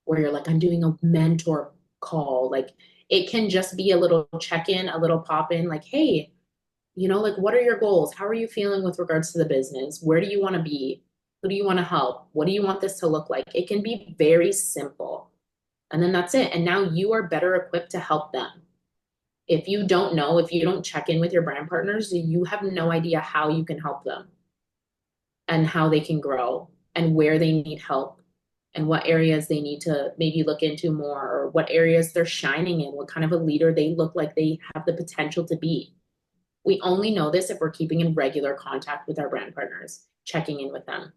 where you're like, I'm doing a mentor call. Like, it can just be a little check-in, a little pop-in, like, hey, like, what are your goals? How are you feeling with regards to the business? Where do you want to be? Who do you want to help? What do you want this to look like? It can be very simple. And then that's it. And now you are better equipped to help them. If you don't know, if you don't check in with your brand partners, you have no idea how you can help them and how they can grow and where they need help and what areas they need to maybe look into more, or what areas they're shining in, what kind of a leader they look like they have the potential to be. We only know this if we're keeping in regular contact with our brand partners, checking in with them.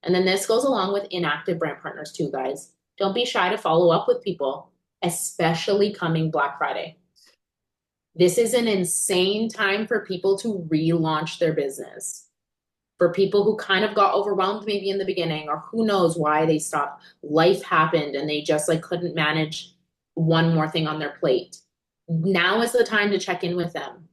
And then this goes along with inactive brand partners too, guys. Don't be shy to follow up with people, especially coming Black Friday. This is an insane time for people to relaunch their business. For people who kind of got overwhelmed maybe in the beginning, or who knows why they stopped. Life happened and they just like couldn't manage one more thing on their plate. Now is the time to check in with them.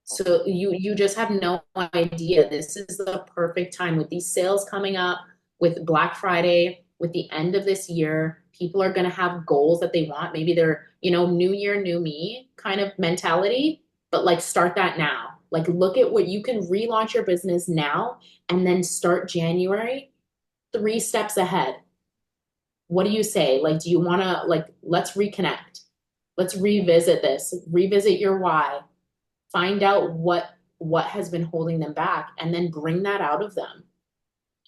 So you just have no idea. This is the perfect time with these sales coming up, with Black Friday, with the end of this year. People are going to have goals that they want. Maybe they're, new year, new me kind of mentality, but like, start that now. Like, look at what you can relaunch your business now and then start January 3 steps ahead. What do you say? Like, do you want to, like, let's reconnect. Let's revisit this. Revisit your why. Find out what has been holding them back and then bring that out of them.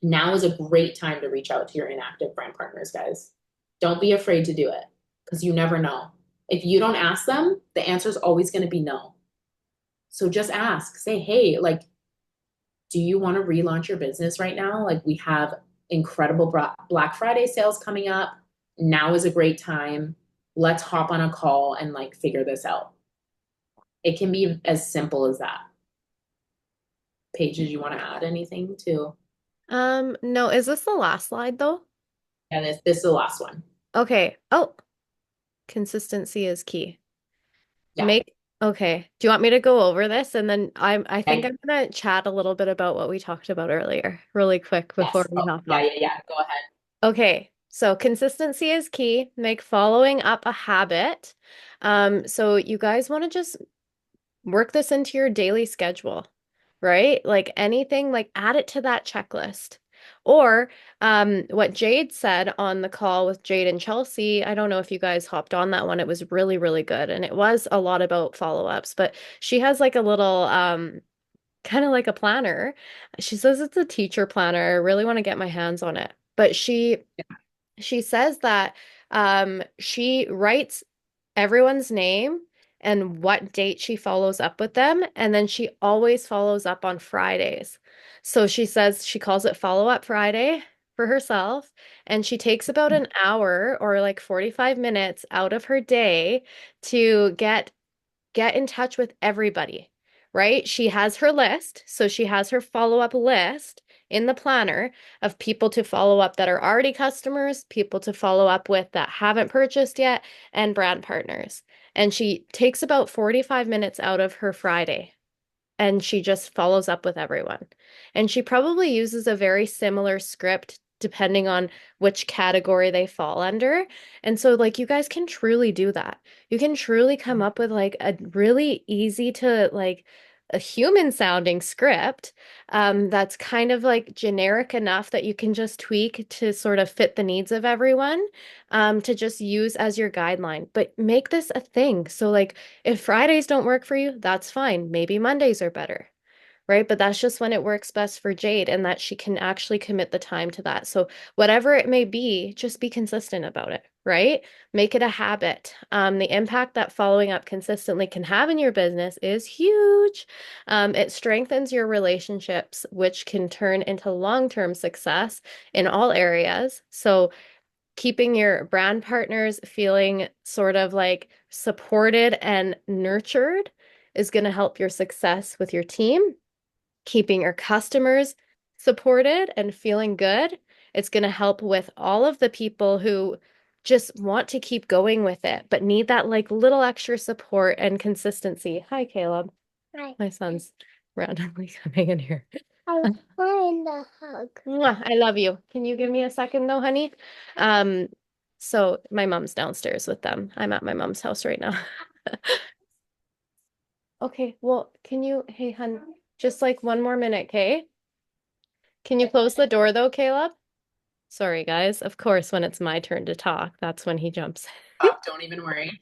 Now is a great time to reach out to your inactive brand partners, guys. Don't be afraid to do it, because you never know. If you don't ask them, the answer is always going to be no. So just ask. Say, hey, like, do you want to relaunch your business right now? Like, we have incredible Black Friday sales coming up. Now is a great time. Let's hop on a call and like figure this out. It can be as simple as that. Paige, did you want to add anything to? No, is this the last slide though? And this is the last one. Okay. Oh, consistency is key. Yeah. Okay. Do you want me to go over this? And then I think Okay. I'm gonna chat a little bit about what we talked about earlier, really quick before Yes. we Oh, hop yeah, off. yeah, yeah. Go ahead. Okay, so consistency is key. Make following up a habit. So you guys want to just work this into your daily schedule, right? Like anything, like add it to that checklist. Or what Jade said on the call with Jade and Chelsea, I don't know if you guys hopped on that one. It was really, really good. And it was a lot about follow-ups, but she has like a little kind of like a planner. She says it's a teacher planner. I really want to get my hands on it. But she says that she writes everyone's name and what date she follows up with them, and then she always follows up on Fridays. So she says she calls it Follow Up Friday for herself, and she takes about an hour or like 45 minutes out of her day to get in touch with everybody, right? She has her list. So she has her follow-up list in the planner of people to follow up that are already customers, people to follow up with that haven't purchased yet, and brand partners. And she takes about 45 minutes out of her Friday and she just follows up with everyone. And she probably uses a very similar script depending on which category they fall under. And so like you guys can truly do that. You can truly come up with like a really easy to like a human sounding script that's kind of like generic enough that you can just tweak to sort of fit the needs of everyone to just use as your guideline. But make this a thing. So like if Fridays don't work for you, that's fine. Maybe Mondays are better, right? But that's just when it works best for Jade and that she can actually commit the time to that. So, whatever it may be, just be consistent about it, right? Make it a habit. The impact that following up consistently can have in your business is huge. It strengthens your relationships, which can turn into long-term success in all areas. So, keeping your brand partners feeling sort of like supported and nurtured is going to help your success with your team, keeping your customers supported and feeling good. It's going to help with all of the people who just want to keep going with it, but need that like little extra support and consistency. Hi, Caleb. Hi. My son's randomly coming in here. I want a hug. Mwah, I love you. Can you give me a second though, honey? Um, so my mom's downstairs with them. I'm at my mom's house right now. Okay, well, can you, hey, hun, just like one more minute, okay? Can you close the door though, Caleb? Sorry, guys. Of course, when it's my turn to talk, that's when he jumps. Don't even worry.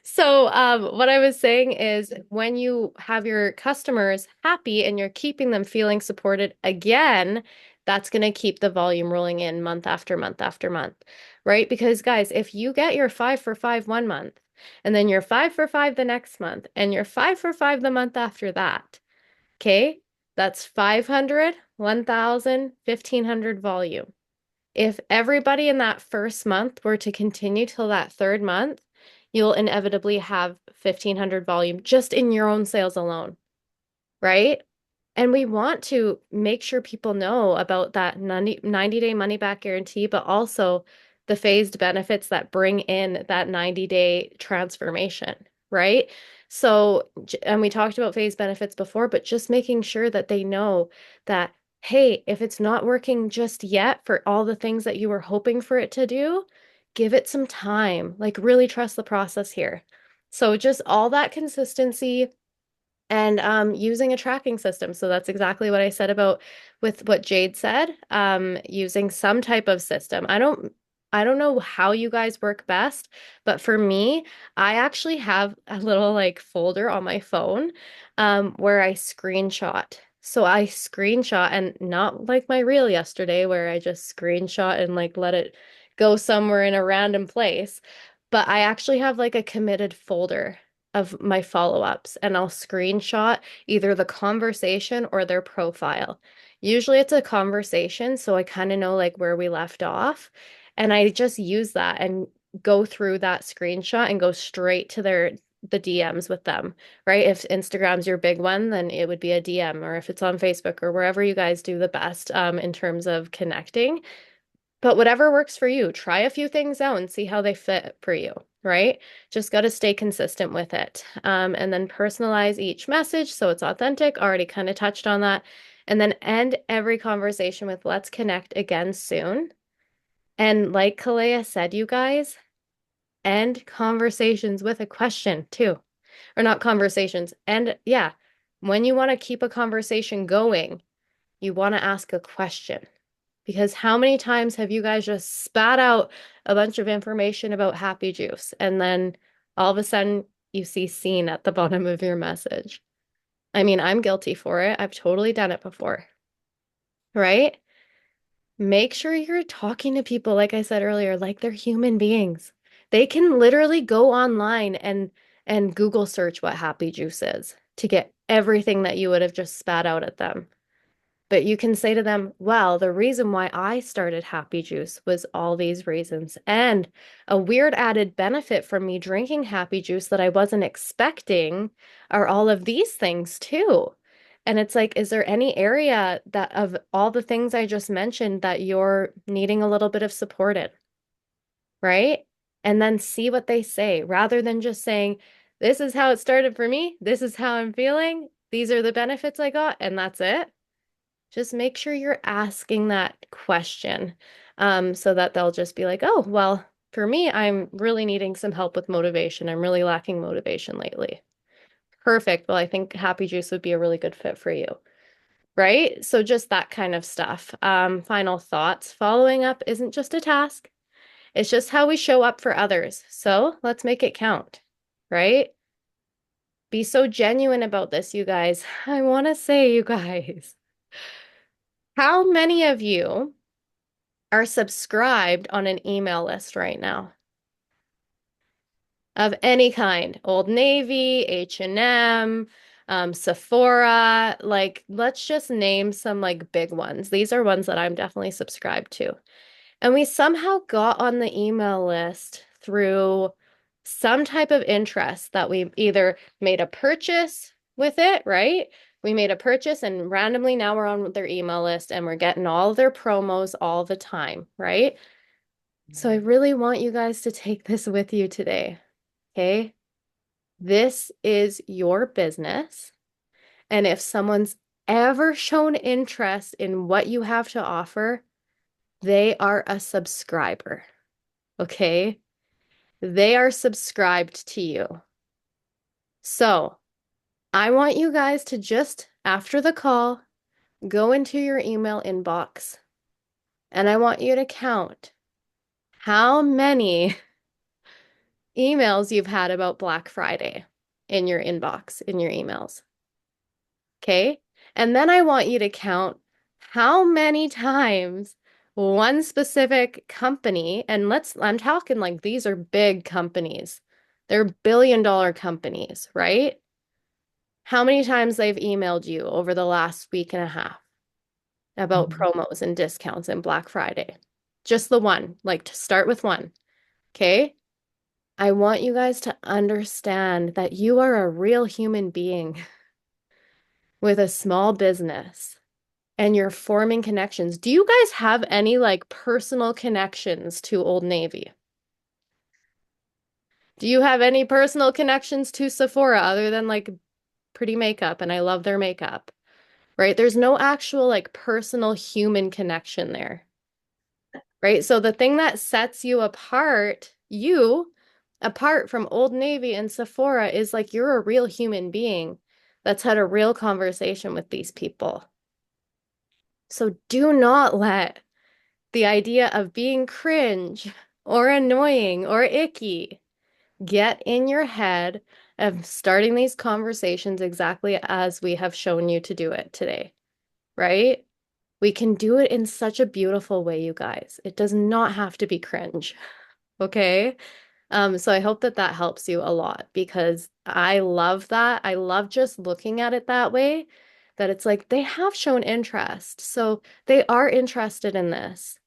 So, what I was saying is when you have your customers happy and you're keeping them feeling supported again, that's going to keep the volume rolling in month after month after month, right? Because, guys, if you get your 5 for 5 one month and then you're 5 for 5 the next month and you're 5 for 5 the month after that, okay, that's 500, 1,000, 1,500 volume. If everybody in that first month were to continue till that third month, you'll inevitably have 1,500 volume just in your own sales alone, right? And we want to make sure people know about that 90-day money back guarantee, but also the phased benefits that bring in that 90-day transformation, right? So, and we talked about phased benefits before, but just making sure that they know that, hey, if it's not working just yet for all the things that you were hoping for it to do, give it some time. Like, really trust the process here. So, just all that consistency and using a tracking system. So that's exactly what I said about with what Jade said, using some type of system. I don't know how you guys work best, but for me, I actually have a little like folder on my phone where I screenshot. So I screenshot and not like my reel yesterday where I just screenshot and like let it go somewhere in a random place, but I actually have like a committed folder of my follow-ups and I'll screenshot either the conversation or their profile. Usually it's a conversation, so I kind of know like where we left off. And I just use that and go through that screenshot and go straight to the DMs with them, right? If Instagram's your big one, then it would be a DM, or if it's on Facebook or wherever you guys do the best in terms of connecting. But whatever works for you, try a few things out and see how they fit for you, right? Just got to stay consistent with it. And then personalize each message so it's authentic. Already kind of touched on that. And then end every conversation with let's connect again soon. And like Kolaiah said, you guys, end conversations with a question too. Or not conversations. And yeah, when you want to keep a conversation going, you want to ask a question. Because how many times have you guys just spat out a bunch of information about Happy Juice and then all of a sudden you see seen at the bottom of your message? I mean, I'm guilty for it. I've totally done it before, right? Make sure you're talking to people, like I said earlier, like they're human beings. They can literally go online and Google search what Happy Juice is to get everything that you would have just spat out at them. But you can say to them, well, the reason why I started Happy Juice was all these reasons. And a weird added benefit from me drinking Happy Juice that I wasn't expecting are all of these things too. And it's like, is there any area that of all the things I just mentioned that you're needing a little bit of support in, right? And then see what they say rather than just saying, this is how it started for me. This is how I'm feeling. These are the benefits I got, and that's it. Just make sure you're asking that question, so that they'll just be like, oh, well, for me, I'm really needing some help with motivation. I'm really lacking motivation lately. Perfect. Well, I think Happy Juice would be a really good fit for you. Right? So just that kind of stuff. Final thoughts. Following up isn't just a task. It's just how we show up for others. So let's make it count, right? Be so genuine about this, you guys. I want to say, you guys, how many of you are subscribed on an email list right now? Of any kind, Old Navy, H&M, Sephora, like let's just name some like big ones. These are ones that I'm definitely subscribed to. And we somehow got on the email list through some type of interest that we either made a purchase with it, right? We made a purchase and randomly now we're on their email list and we're getting all of their promos all the time, right? So I really want you guys to take this with you today, okay? This is your business. And if someone's ever shown interest in what you have to offer, they are a subscriber, okay? They are subscribed to you. So I want you guys to just, after the call, go into your email inbox and I want you to count how many emails you've had about Black Friday in your inbox, in your emails. Okay. And then I want you to count how many times one specific company, and I'm talking like these are big companies, they're billion-dollar companies, right? How many times they've emailed you over the last week and a half about Mhm. promos and discounts and Black Friday. Just the one, like to start with one. Okay. I want you guys to understand that you are a real human being with a small business and you're forming connections. Do you guys have any like personal connections to Old Navy? Do you have any personal connections to Sephora other than like pretty makeup? And I love their makeup, right? There's no actual like personal human connection there, right? So the thing that sets you apart from Old Navy and Sephora is like you're a real human being that's had a real conversation with these people. So do not let the idea of being cringe or annoying or icky get in your head of starting these conversations exactly as we have shown you to do it today, right? We can do it in such a beautiful way, you guys. It does not have to be cringe, okay? So I hope that that helps you a lot because I love that. I love just looking at it that way, that it's like they have shown interest. So they are interested in this.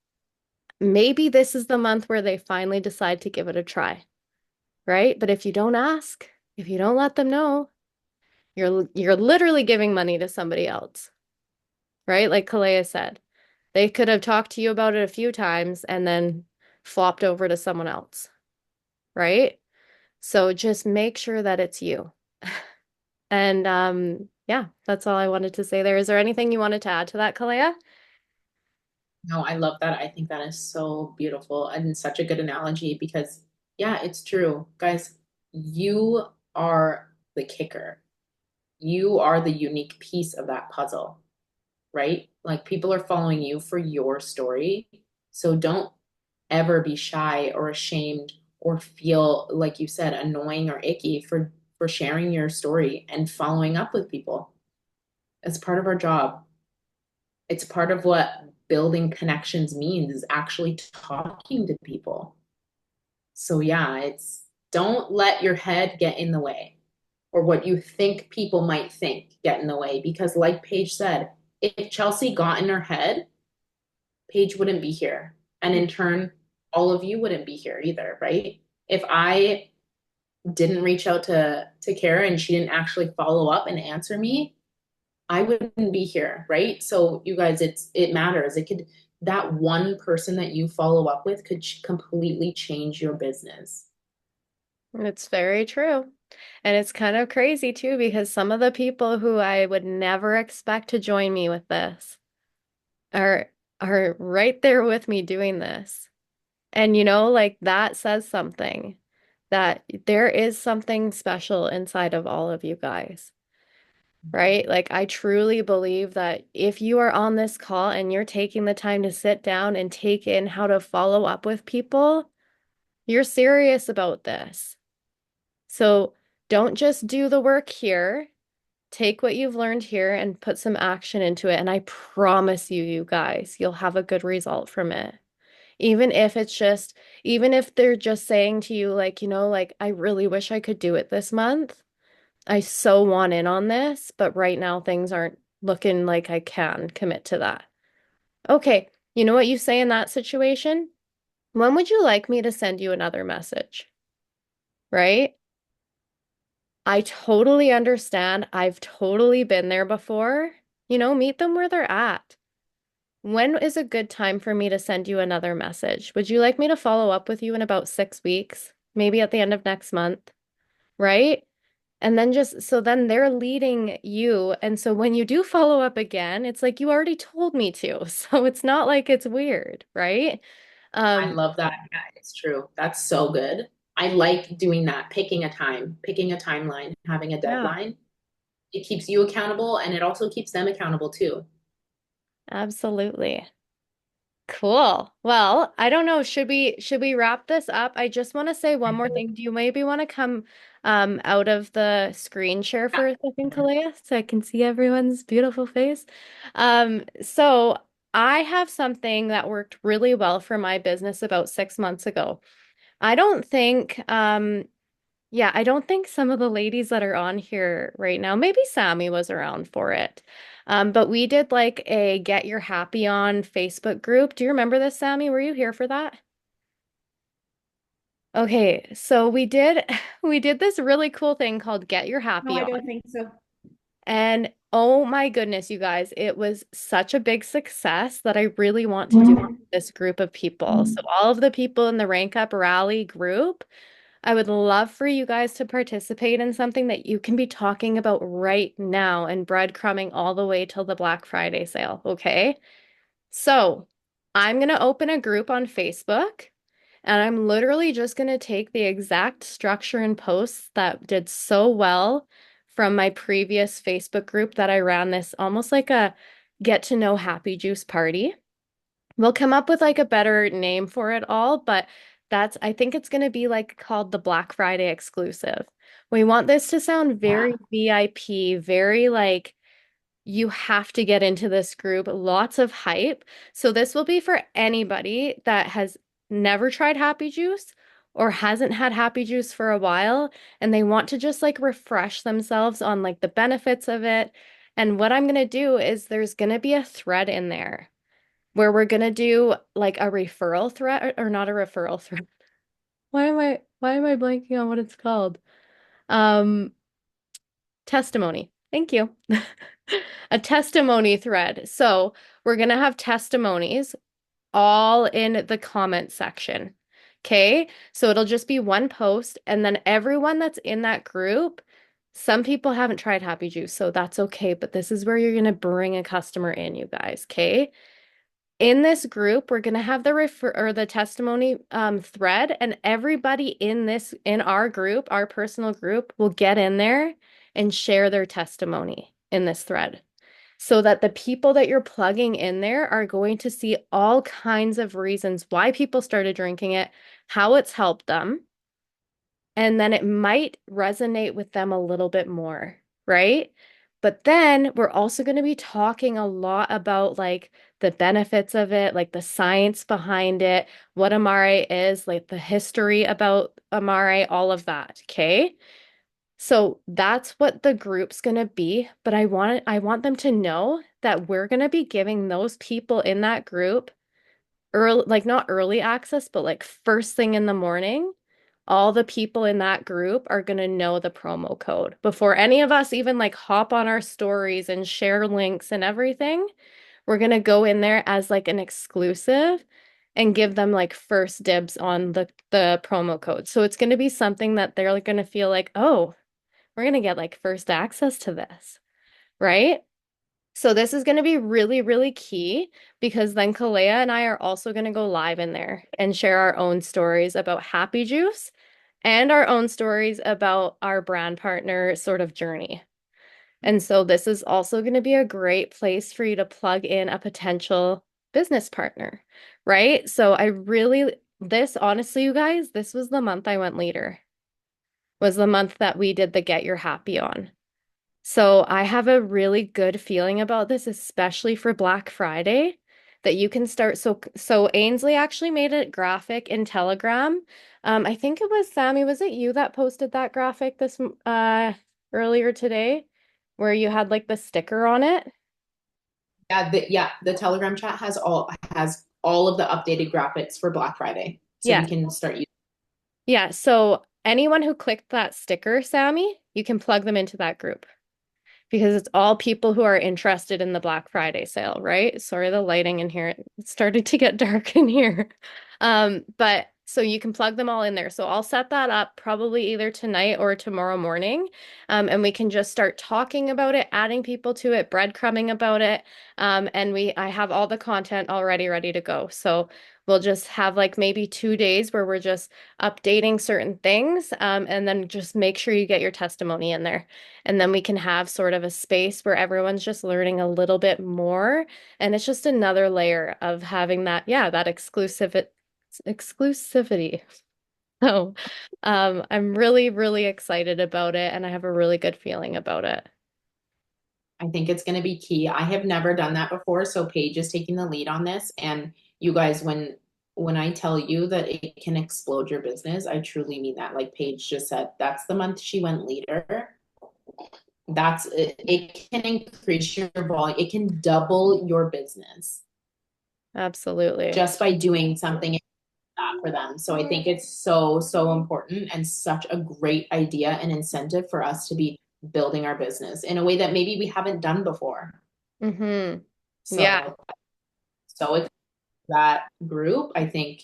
Maybe this is the month where they finally decide to give it a try, right? But if you don't ask, if you don't let them know, you're literally giving money to somebody else, right? Like Kolaiah said, they could have talked to you about it a few times and then flopped over to someone else, right? So just make sure that it's you. And yeah, that's all I wanted to say there. Is there anything you wanted to add to that, Kolaiah? No, I love that. I think that is so beautiful and such a good analogy because, yeah, it's true. Guys, you are the kicker. You are the unique piece of that puzzle, right? Like people are following you for your story. So don't ever be shy or ashamed or feel, like you said, annoying or icky for sharing your story and following up with people. It's part of our job. It's part of what building connections means is actually talking to people. So yeah, it's don't let your head get in the way or what you think people might think get in the way because like Paige said, if Chelsea got in her head, Paige wouldn't be here. And in turn, all of you wouldn't be here either, right? If I didn't reach out to Kara and she didn't actually follow up and answer me, I wouldn't be here, right? So you guys, it matters. It could that one person that you follow up with could completely change your business. It's very true. And it's kind of crazy too, because some of the people who I would never expect to join me with this are are right there with me doing this. And like that says something that there is something special inside of all of you guys, right? Like I truly believe that if you are on this call and you're taking the time to sit down and take in how to follow up with people, you're serious about this. So don't just do the work here. Take what you've learned here and put some action into it. And I promise you, you guys, you'll have a good result from it. Even if it's just, even if they're just saying to you, like, like, I really wish I could do it this month. I so want in on this, but right now things aren't looking like I can commit to that. Okay, you know what you say in that situation? When would you like me to send you another message? Right? I totally understand. I've totally been there before. Meet them where they're at. When is a good time for me to send you another message? Would you like me to follow up with you in about 6 weeks? Maybe at the end of next month, right? And then just so then they're leading you. And so when you do follow up again, it's like you already told me to. So it's not like it's weird, right? I Um, love that. Yeah, it's true. That's so good. I like doing that, picking a time, picking a timeline, having a yeah, deadline. It keeps you accountable and it also keeps them accountable too. absolutely. Cool. Well, I don't know. Should we wrap this up? I just want to say one more thing. Do you maybe want to come out of the screen share for a second, Yeah. Kalea, so I can see everyone's beautiful face? So I have something that worked really well for my business about 6 months ago. I don't think yeah, I don't think some of the ladies that are on here right now, maybe Sammy was around for it. But we did like a Get Your Happy On Facebook group. Do you remember this, Sammy? Were you here for that? Okay, so we did we did this really cool thing called Get Your No, Happy I On. don't think so. And oh my goodness, you guys, it was such a big success that I really want to do it with this group of people. So all of the people in the Rank Up Rally group, I would love for you guys to participate in something that you can be talking about right now and breadcrumbing all the way till the Black Friday sale, okay? So, I'm going to open a group on Facebook and I'm literally just going to take the exact structure and posts that did so well from my previous Facebook group that I ran this almost like a get to know Happy Juice party. We'll come up with like a better name for it all, but I think it's going to be like called the Black Friday exclusive. We want this to sound Yeah. very VIP, very like you have to get into this group, lots of hype. So this will be for anybody that has never tried Happy Juice or hasn't had Happy Juice for a while and they want to just like refresh themselves on like the benefits of it. And what I'm going to do is there's going to be a thread in there where we're gonna do like a referral thread or not a referral thread. Why am I blanking on what it's called? Um, testimony. Thank you. A testimony thread. So we're gonna have testimonies all in the comment section. Okay, so it'll just be one post, and then everyone that's in that group, some people haven't tried Happy Juice, so that's okay, but this is where you're gonna bring a customer in, you guys. Okay. In this group, we're going to have the refer or the testimony thread, and everybody in our group, our personal group, will get in there and share their testimony in this thread so that the people that you're plugging in there are going to see all kinds of reasons why people started drinking it, how it's helped them, and then it might resonate with them a little bit more, right? But then we're also going to be talking a lot about like the benefits of it, like the science behind it, what Amare is, like the history about Amare, all of that, okay? So that's what the group's going to be, but I want them to know that we're going to be giving those people in that group early, like not early access, but like first thing in the morning, all the people in that group are going to know the promo code before any of us even like hop on our stories and share links and everything. We're going to go in there as like an exclusive and give them like first dibs on the promo code. So it's going to be something that they're like, going to feel like, "Oh, we're going to get like first access to this." Right? So this is going to be really, really key because then Kalea and I are also going to go live in there and share our own stories about Happy Juice and our own stories about our brand partner sort of journey. And so this is also going to be a great place for you to plug in a potential business partner, right? So this honestly, you guys, this was the month I went leader, was the month that we did the Get Your Happy on. So I have a really good feeling about this, especially for Black Friday, that you can start. So Ainsley actually made a graphic in Telegram. I think it was Sammy, was it you that posted that graphic this earlier today, where you had like the sticker on it? The Telegram chat has all of the updated graphics for Black Friday. So we Yeah. can start using. Yeah. So anyone who clicked that sticker, Sammy, you can plug them into that group, because it's all people who are interested in the Black Friday sale, right? Sorry, the lighting in here. It started to get dark in here. But so you can plug them all in there. So I'll set that up probably either tonight or tomorrow morning. And we can just start talking about it, adding people to it, breadcrumbing about it. And I have all the content already ready to go. So we'll just have like maybe 2 days where we're just updating certain things. And then just make sure you get your testimony in there. And then we can have sort of a space where everyone's just learning a little bit more. And it's just another layer of having that, yeah, that exclusivity. So, I'm really, really excited about it, and I have a really good feeling about it. I think it's going to be key. I have never done that before, so Paige is taking the lead on this. And you guys, when I tell you that it can explode your business, I truly mean that. Like Paige just said, that's the month she went leader. That's it, it can increase your volume. It can double your business Absolutely. just by doing something like that for them. So I think it's so, so important and such a great idea and incentive for us to be building our business in a way that maybe we haven't done before. Mm-hmm. Yeah. So, so if that group, I think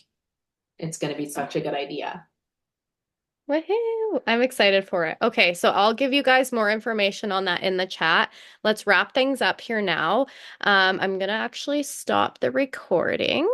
it's going to be such a good idea. Woohoo! I'm excited for it. Okay, so I'll give you guys more information on that in the chat. Let's wrap things up here now. I'm gonna actually stop the recording.